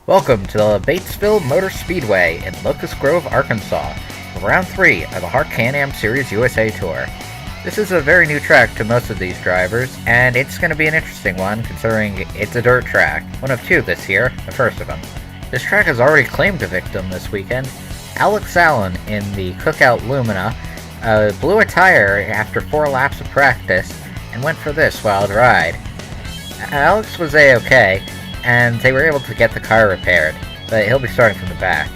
Welcome to the Batesville Motor Speedway in Locust Grove, Arkansas, for Round 3 of the HARC Can-Am Series USA Tour. This is a very new track to most of these drivers, and it's going to be an interesting one considering it's a dirt track, one of two this year, the first of them. This track has already claimed a victim this weekend. Alex Allen in the Cookout Lumina blew a tire after 4 laps of practice and went for this wild ride. Alex was A-okay, and they were able to get the car repaired, but he'll be starting from the back.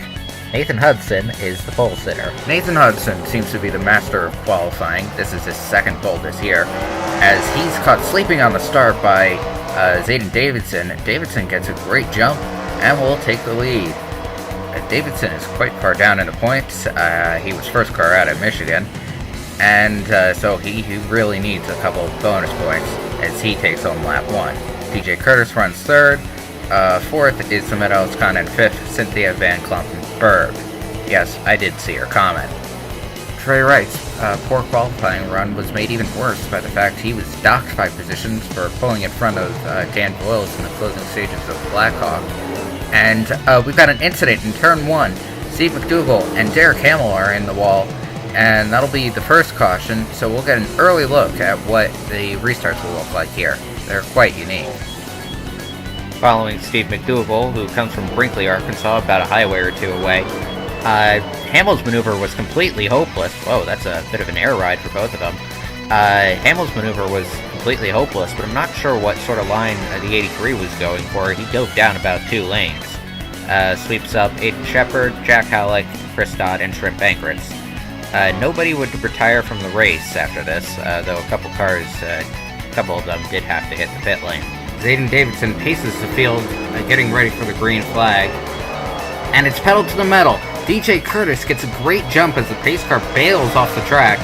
Nathan Hudson is the pole sitter. Nathan Hudson seems to be the master of qualifying. This is his second pole this year, as he's caught sleeping on the start by Zayden Davidson. Davidson gets a great jump and will take the lead. Davidson is quite far down in the points. He was first car out at Michigan, and so he really needs a couple of bonus points as he takes home lap 1. DJ Curtis runs third. Fourth is Samantha Elscon, and fifth, Cynthia Van Klompenberg. Yes, I did see her comment. Trey Wright's poor qualifying run was made even worse by the fact he was docked 5 positions for pulling in front of Dan Boyles in the closing stages of Blackhawk. And we've got an incident in turn 1. Steve McDougall and Derek Hamill are in the wall, and that'll be the first caution, so we'll get an early look at what the restarts will look like here. They're quite unique. Following Steve McDougall, who comes from Brinkley, Arkansas, about a highway or two away, Hamill's maneuver was completely hopeless. Whoa, that's a bit of an air ride for both of them. Hamill's maneuver was completely hopeless, but I'm not sure what sort of line the 83 was going for. He dove down about 2 lanes. Sweeps up Aiden Shepard, Jack Halleck, Chris Dodd, and Shrimp Bankrets. Nobody would retire from the race after this, though a couple of them did have to hit the pit lane. Zayden Davidson paces the field, getting ready for the green flag, and it's pedal to the metal. DJ Curtis gets a great jump as the pace car bails off the track.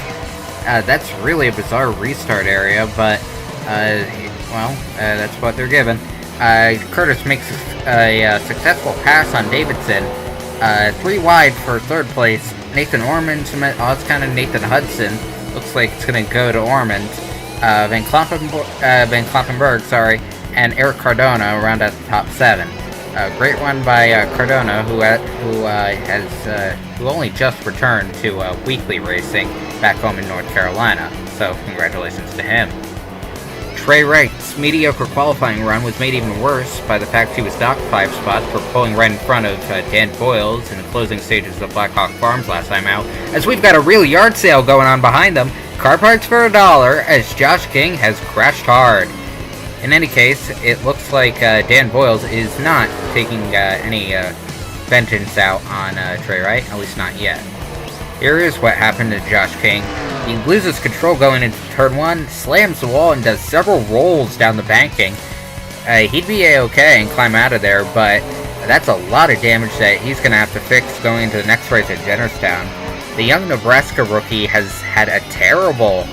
That's really a bizarre restart area, but, that's what they're given. Curtis makes a successful pass on Davidson. 3 wide for third place. Nathan Ormond, it's kind of Nathan Hudson. Looks like it's going to go to Ormond. Van Klompenberg, and Eric Cardona round out the top 7. Great run by Cardona, who only just returned to weekly racing back home in North Carolina. So congratulations to him. Trey Wright's mediocre qualifying run was made even worse by the fact he was docked 5 spots for pulling right in front of Dan Boyles in the closing stages of Blackhawk Farms last time out, as we've got a real yard sale going on behind them. Car parts for $1, as Josh King has crashed hard. In any case, it looks like Dan Boyles is not taking any vengeance out on Trey Wright, at least not yet. Here is what happened to Josh King. He loses control going into turn 1, slams the wall, and does several rolls down the banking. He'd be A-okay and climb out of there, but that's a lot of damage that he's going to have to fix going into the next race at Jennerstown. The young Nebraska rookie has had a terrible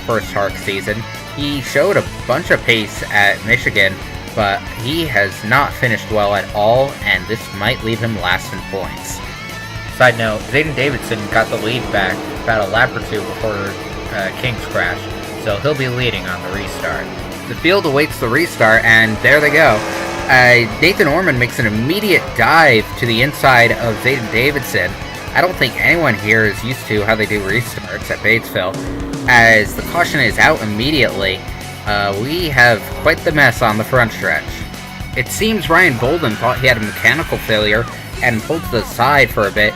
first HARC season. He showed a bunch of pace at Michigan, but he has not finished well at all, and this might leave him last in points. Side note, Zayden Davidson got the lead back about a lap or 2 before King's crash, so he'll be leading on the restart. The field awaits the restart, and there they go. Nathan Ormond makes an immediate dive to the inside of Zayden Davidson. I don't think anyone here is used to how they do restarts at Batesville. As the caution is out immediately, we have quite the mess on the front stretch. It seems Ryan Bolden thought he had a mechanical failure and pulled to the side for a bit.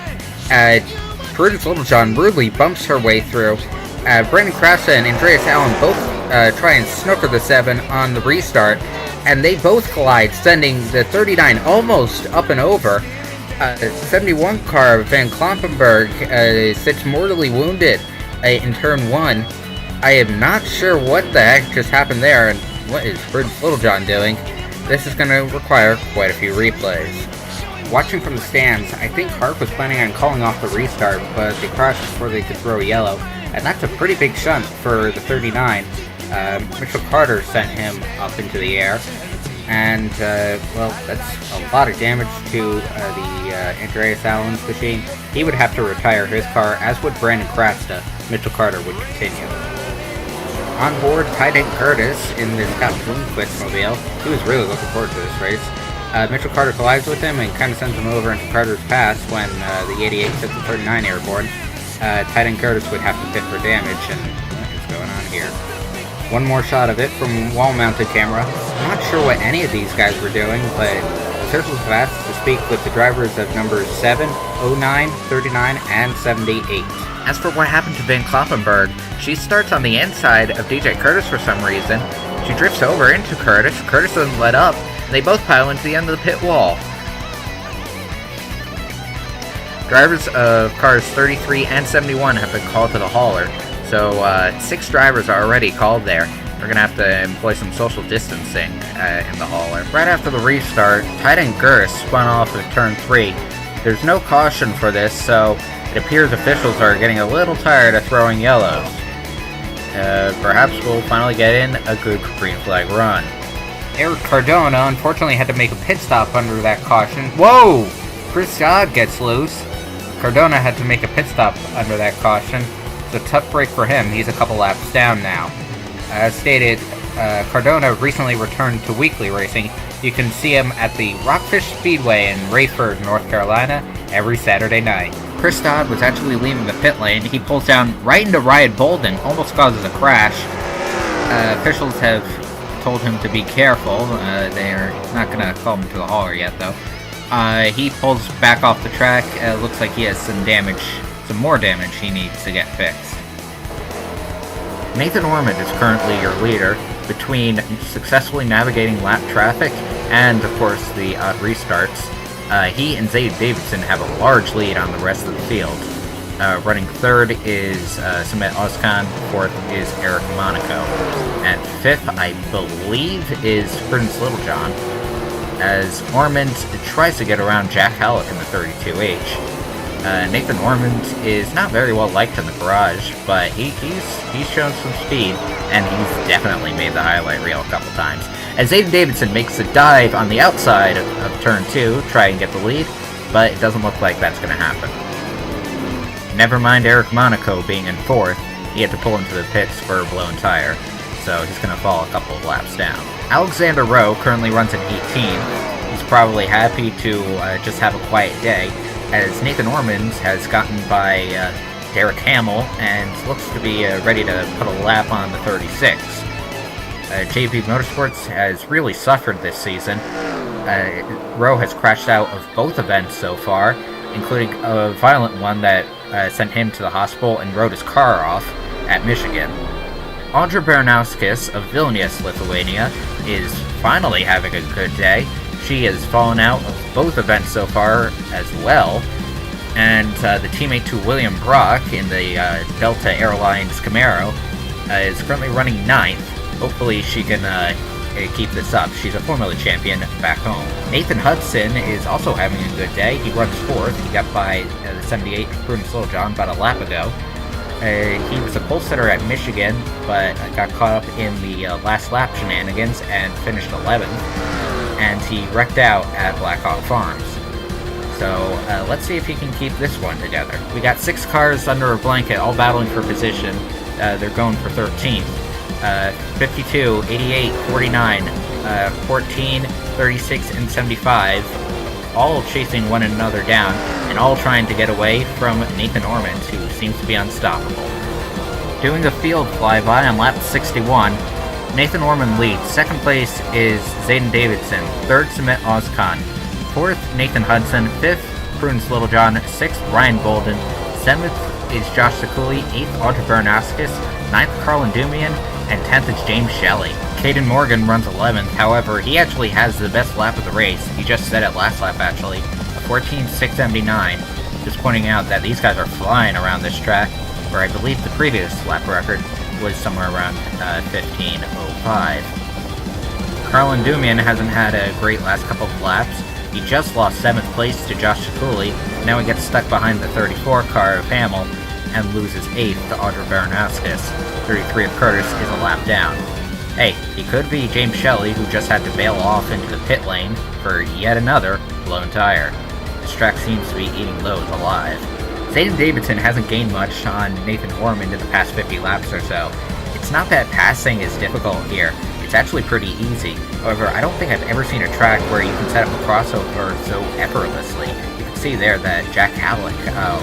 Prudence Littlejohn rudely bumps her way through. Brandon Krasa and Andreas Allen both try and snooker the 7 on the restart, and they both collide, sending the 39 almost up and over. 71 car Van Klompenberg sits mortally wounded in turn 1. I am not sure what the heck just happened there, and what is Prudence Littlejohn doing. This is going to require quite a few replays. Watching from the stands, I think HARC was planning on calling off the restart, but they crashed before they could throw yellow, and that's a pretty big shunt for the 39. Mitchell Carter sent him up into the air, and, that's a lot of damage to the Andreas Allen's machine. He would have to retire his car, as would Brandon Krasta. Mitchell Carter would continue. On board, Ty Curtis in this Scott Bloomquist mobile. He was really looking forward to this race. Mitchell Carter collides with him and kind of sends him over into Carter's pass when the 88 sets the 39 airborne. Tight end Curtis would have to pit for damage, and what is going on here? One more shot of it from wall-mounted camera. I'm not sure what any of these guys were doing, but circles fast to speak with the drivers of numbers 7, 09, 39, and 78. As for what happened to Van Kloppenberg, she starts on the inside of DJ Curtis for some reason. She drifts over into Curtis. Curtis doesn't let up. They both pile into the end of the pit wall. Drivers of cars 33 and 71 have been called to the hauler, so 6 drivers are already called there. We're going to have to employ some social distancing in the hauler. Right after the restart, tight end Gurris spun off of turn 3. There's no caution for this, so it appears officials are getting a little tired of throwing yellows. Perhaps we'll finally get in a good green flag run. Eric Cardona unfortunately had to make a pit stop under that caution. Whoa! Chris Dodd gets loose. Cardona had to make a pit stop under that caution. It's a tough break for him. He's a couple laps down now. As stated, Cardona recently returned to weekly racing. You can see him at the Rockfish Speedway in Rayford, North Carolina, every Saturday night. Chris Dodd was actually leaving the pit lane. He pulls down right into Ryan Bolden, almost causes a crash. Officials have told him to be careful. They're not going to call him to the hauler yet, though. He pulls back off the track. Looks like he has some more damage he needs to get fixed. Nathan Ormond is currently your leader between successfully navigating lap traffic and, of course, the odd restarts. He and Zayd Davidson have a large lead on the rest of the field. Running third is Sumit Ozkan, fourth is Eric Monaco, and fifth, I believe, is Prudence Littlejohn, as Ormond tries to get around Jack Halleck in the 32H. Nathan Ormond is not very well liked in the garage, but he's shown some speed, and he's definitely made the highlight reel a couple times. As Zayd Davidson makes a dive on the outside of turn 2, try and get the lead, but it doesn't look like that's going to happen. Never mind Eric Monaco being in fourth, he had to pull into the pits for a blown tire, so he's going to fall a couple of laps down. Alexander Rowe currently runs an 18. He's probably happy to just have a quiet day, as Nathan Ormond has gotten by Derek Hamill and looks to be ready to put a lap on the 36. JP Motorsports has really suffered this season. Rowe has crashed out of both events so far, including a violent one that sent him to the hospital and rode his car off at Michigan. Audra Baranauskis of Vilnius, Lithuania, is finally having a good day. She has fallen out of both events so far as well, and the teammate to William Brock in the Delta Airlines Camaro is currently running 9th. Hopefully she can keep this up. She's a Formula champion back home. Nathan Hudson is also having a good day. He runs 4th. He got by the 78 Prudence Littlejohn about a lap ago. He was a pole sitter at Michigan, but got caught up in the last lap shenanigans and finished 11th. And he wrecked out at Blackhawk Farms. So let's see if he can keep this one together. We got 6 cars under a blanket, all battling for position. They're going for 13th. 52, 88, 49, 14, 36, and 75, all chasing one another down, and all trying to get away from Nathan Ormond, who seems to be unstoppable. Doing a field flyby on lap 61, Nathan Ormond leads. Second place is Zayden Davidson. Third, Sumit Ozkan. Fourth, Nathan Hudson. Fifth, Prudence Littlejohn. Sixth, Ryan Bolden. Seventh is Josh Sekuli. Eighth, Audra Baranauskis. Ninth, Carlin Dumian. And 10th is James Shelley. Caden Morgan runs 11th, however, he actually has the best lap of the race. He just said it last lap, actually. A 14.679. Just pointing out that these guys are flying around this track, where I believe the previous lap record was somewhere around 15.05. Carlin Dumian hasn't had a great last couple of laps. He just lost 7th place to Josh Sekuli. Now he gets stuck behind the 34 car of Hamill, and loses 8th to Audra Baranauskis. 33 of Curtis is a lap down. Hey, he could be James Shelley, who just had to bail off into the pit lane for yet another blown tire. This track seems to be eating those alive. Zayden Davidson hasn't gained much on Nathan Ormond in the past 50 laps or so. It's not that passing is difficult here. It's actually pretty easy. However, I don't think I've ever seen a track where you can set up a crossover so effortlessly. You can see there that Jack Halleck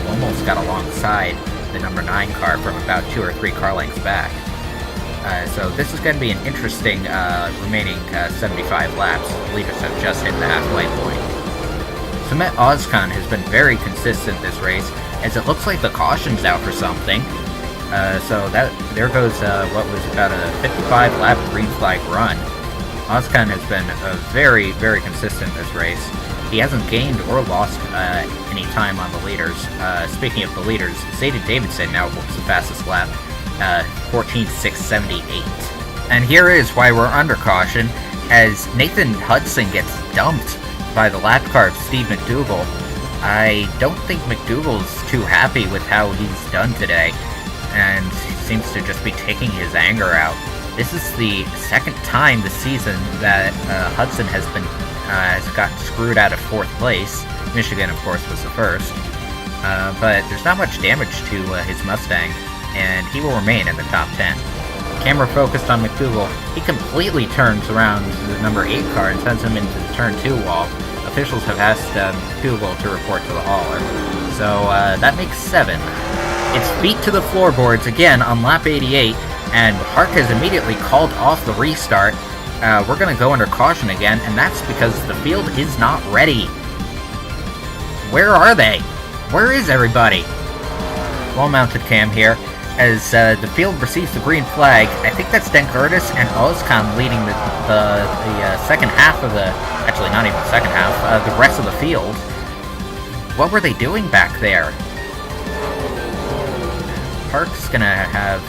almost got alongside the number 9 car from about 2 or 3 car lengths back. So this is going to be an interesting remaining 75 laps. Leaders have just hit the halfway point. Samet Ozkan has been very consistent this race, as it looks like the caution's out for something. So there goes what was about a 55 lap green flag run. Ozkan has been very, very consistent this race. He hasn't gained or lost any time on the leaders. Speaking of the leaders, Zayden Davidson now holds the fastest lap, 14.678. And here is why we're under caution, as Nathan Hudson gets dumped by the lap car of Steve McDougall. I don't think McDougall's too happy with how he's done today, and he seems to just be taking his anger out. This is the second time this season that Hudson has gotten screwed out of 4th place. Michigan, of course, was the first. But there's not much damage to his Mustang, and he will remain in the top 10. Camera focused on McDougall. He completely turns around the number 8 car and sends him into the turn 2 wall. Officials have asked McDougall to report to the hauler. So that makes 7. It's beat to the floorboards again on lap 88, and HARC has immediately called off the restart. We're going to go under caution again, and that's because the field is not ready. Where are they? Where is everybody? Well-mounted cam here, as the field receives the green flag. I think that's Dan Curtis and Ozkan leading the second half of the... Actually, not even the second half, the rest of the field. What were they doing back there? HARC's gonna have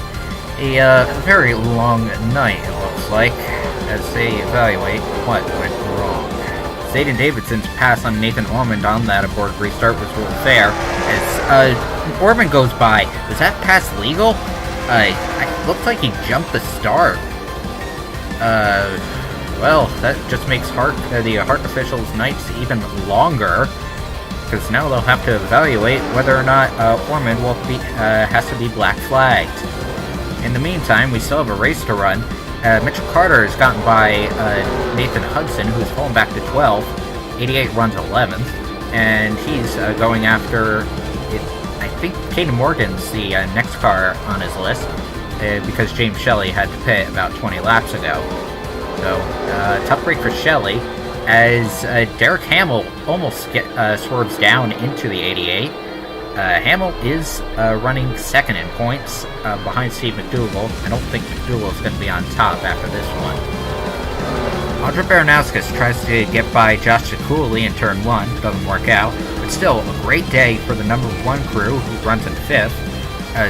a very long night, it looks like, as they evaluate what went wrong. Zayden Davidson's pass on Nathan Ormond on that aborted restart was ruled fair, as Ormond goes by. Was that pass legal? It looked like he jumped the start. Well, that just makes the HARC officials' nights even longer, because now they'll have to evaluate whether or not Ormond will has to be black flagged. In the meantime, we still have a race to run. Mitchell Carter has gotten by Nathan Hudson, who's fallen back to 12. 88 runs 11th, and he's going after, I think Caden Morgan's the next car on his list, because James Shelley had to pit about 20 laps ago. So, tough break for Shelley, as Derek Hamill almost swerves down into the 88. Hamill is running second in points behind Steve McDougall. I don't think McDougall is going to be on top after this one. Andre Baranowskis tries to get by Josh Cooley in turn 1, doesn't work out, but still a great day for the number 1 crew, who runs in 5th.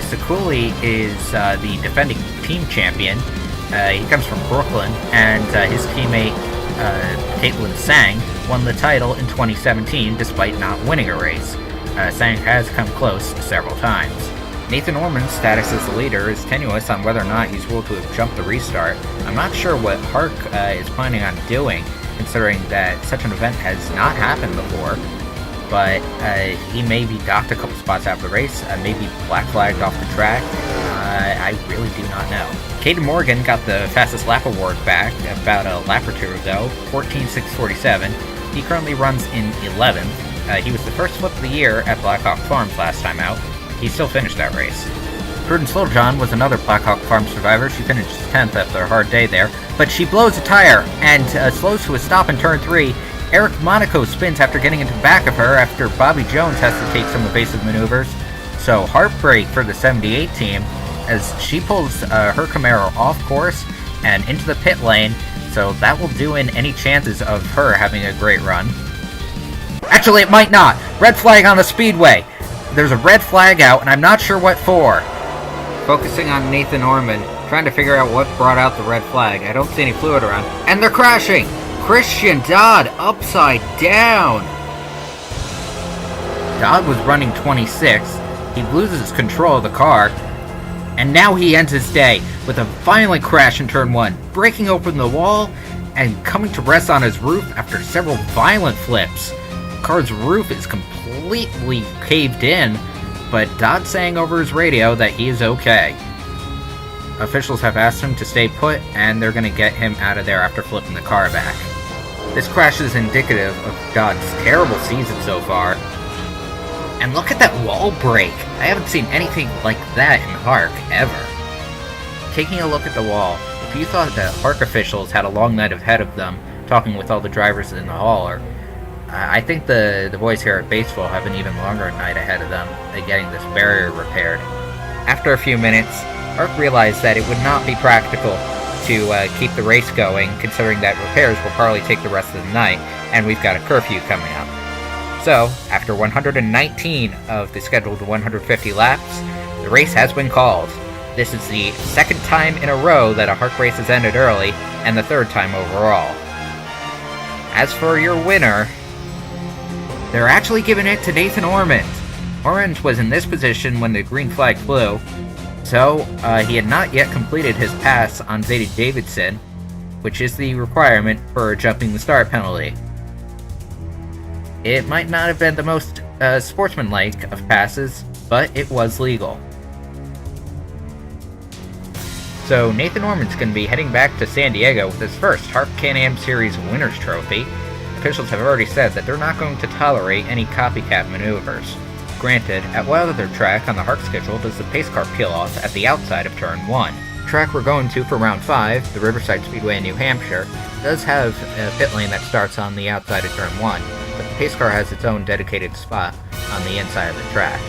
Sekuli is the defending team champion. He comes from Brooklyn, and his teammate Caitlin Sang won the title in 2017 despite not winning a race. Sang has come close several times. Nathan Ormond's status as the leader is tenuous on whether or not he's ruled to have jumped the restart. I'm not sure what HARC is planning on doing, considering that such an event has not happened before, but he may be docked a couple spots after the race, maybe black flagged off the track. I really do not know. Caden Morgan got the fastest lap award back about a lap or two ago, 14.647. He currently runs in 11th. He was the first flip of the year at Blackhawk Farms last time out. He still finished that race. Prudence Littlejohn was another Blackhawk Farms survivor. She finished 10th after a hard day there, but she blows a tire and slows to a stop in turn 3. Eric Monaco spins after getting into the back of her after Bobby Jones has to take some evasive maneuvers. So heartbreak for the 78 team as she pulls her Camaro off course and into the pit lane, so that will do in any chances of her having a great run. Actually, it might not. Red flag on the speedway. There's a red flag out, and I'm not sure what for. Focusing on Nathan Ormond, trying to figure out what brought out the red flag. I don't see any fluid around. And they're crashing! Christian Dodd upside down! Dodd was running 26th. He loses control of the car. And now he ends his day with a violent crash in turn 1, breaking open the wall and coming to rest on his roof after several violent flips. The car's roof is completely caved in, but Dodd's saying over his radio that he is okay. officials have asked him to stay put, and they're going to get him out of there after flipping the car back. This crash is indicative of Dodd's terrible season so far. And look at that wall break! I haven't seen anything like that in HARC, ever. Taking a look at the wall, if you thought that HARC officials had a long night ahead of them, talking with all the drivers in the hauler, I think the boys here at Batesville have an even longer night ahead of them at getting this barrier repaired. After a few minutes, HARC realized that it would not be practical to keep the race going, considering that repairs will probably take the rest of the night, and we've got a curfew coming up. So, after 119 of the scheduled 150 laps, the race has been called. This is the second time in a row that a HARC race has ended early, and the third time overall. As for your winner, they're actually giving it to Nathan Ormond. Ormond was in this position when the green flag flew, so he had not yet completed his pass on Zayden Davidson, which is the requirement for jumping the start penalty. It might not have been the most sportsmanlike of passes, but it was legal. So Nathan Ormond's going to be heading back to San Diego with his first HARC Can-Am Series Winners Trophy. Officials have already said that they're not going to tolerate any copycat maneuvers. Granted, at what other track on the HARC schedule does the pace car peel off at the outside of Turn 1? The track we're going to for Round 5, the Riverside Speedway in New Hampshire, does have a pit lane that starts on the outside of Turn 1, but the pace car has its own dedicated spot on the inside of the track,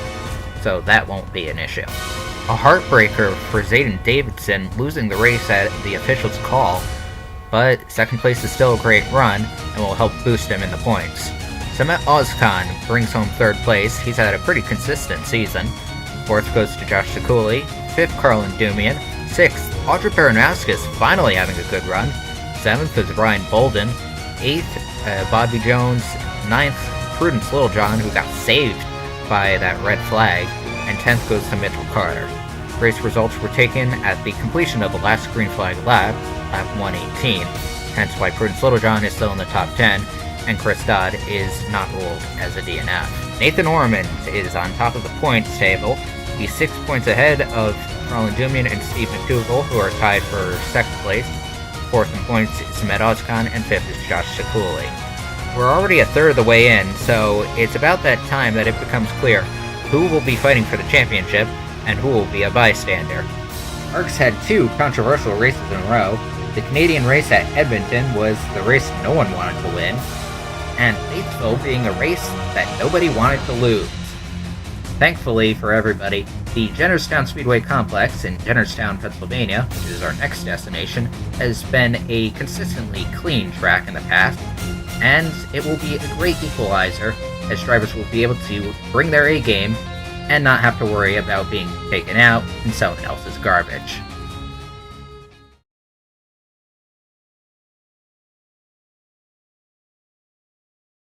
so that won't be an issue. A heartbreaker for Zayden Davidson, losing the race at the officials' call, but second place is still a great run and will help boost him in the points. Samet Ozkan brings home third place. He's had a pretty consistent season. Fourth goes to Josh Sekuli, fifth Carlin Dumian, sixth Audrey Baranowskis finally having a good run, seventh is Ryan Bolden, eighth Bobby Jones, ninth Prudence Littlejohn, who got saved by that red flag, and 10th goes to Mitchell Carter. Race results were taken at the completion of the last green flag lap 118, hence why Prudence Littlejohn is still in the top 10, and Chris Dodd is not ruled as a DNF. Nathan Ormond is on top of the points table. He's 6 points ahead of Carlin Dumian and Steve McDougall, who are tied for second place. Fourth in points is Samet Ozkan, and fifth is Josh Sekuli. We're already a third of the way in, so it's about that time that it becomes clear who will be fighting for the championship and who will be a bystander. HARC's had two controversial races in a row. The Canadian race at Edmonton was the race no one wanted to win, and Batesville being a race that nobody wanted to lose. Thankfully for everybody, the Jennerstown Speedway Complex in Jennerstown, Pennsylvania, which is our next destination, has been a consistently clean track in the past, and it will be a great equalizer as drivers will be able to bring their A game and not have to worry about being taken out in someone else's garbage.